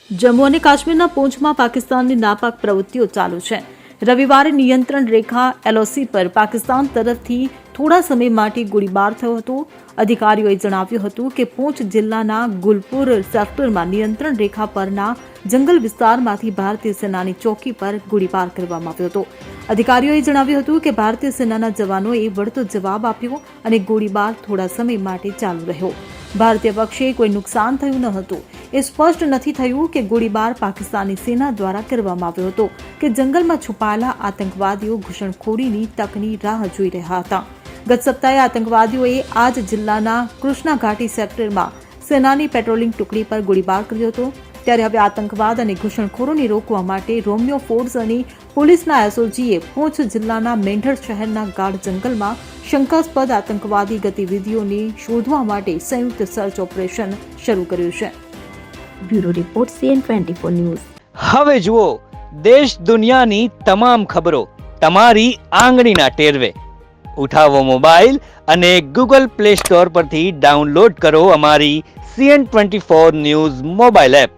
જમ્મુ અને કાશ્મીરના પૂંછમાં પાકિસ્તાનની નાપાક પ્રવૃત્તિઓ ચાલુ છે। રવિવારે નિયંત્રણ રેખા એલઓસી પર પાકિસ્તાન તરફથી થોડા સમય માટે ગોળીબાર થયો હતો। અધિકારીઓએ જણાવ્યું હતું કે પૂંછ જિલ્લાના ગુલપુર સેક્ટરમાં નિયંત્રણ રેખા પરના જંગલ વિસ્તારમાંથી ભારતીય સેનાની ચોકી પર ગોળીબાર કરવામાં આવ્યો હતો। અધિકારીઓએ જણાવ્યું હતું કે ભારતીય સેનાના જવાનોએ વળતો જવાબ આપ્યો અને ગોળીબાર થોડા સમય માટે ચાલુ રહ્યો। ભારતીય પક્ષે કોઈ નુકસાન થયું ન હતું। એ સ્પષ્ટ નથી થયું કે ગોળીબાર પાકિસ્તાની સેના દ્વારા કરવામાં આવ્યો હતો કે જંગલમાં છુપાયેલા આતંકવાદીઓ ઘૂસણખોરીની તકની રાહ જોઈ રહ્યા હતા। ગત સપ્તાહે આતંકવાદીઓએ આ જ જિલ્લાના કૃષ્ણા ઘાટી સેક્ટરમાં સેનાની પેટ્રોલિંગ ટુકડી પર ગોળીબાર કર્યો હતો। ત્યારે હવે આતંકવાદ અને ઘૂસણખોરોને રોકવા માટે રોમિયો ફોર્સ અને પોલીસના એસઓજીએ પૂંછ જિલ્લાના મેંઢર શહેરના ગાઢ જંગલમાં શંકાસ્પદ આતંકવાદી ગતિવિધિઓને શોધવા માટે સંયુક્ત સર્ચ ઓપરેશન શરૂ કર્યું છે। Bureau report CN24 news. હવે જુઓ દેશ દુનિયાની તમામ ખબરો તમારી આંગળીના ટેરવે। ઉઠાવો મોબાઈલ અને Google Play Store પરથી ડાઉનલોડ કરો અમારી CN24 ન્યૂઝ મોબાઈલ એપ।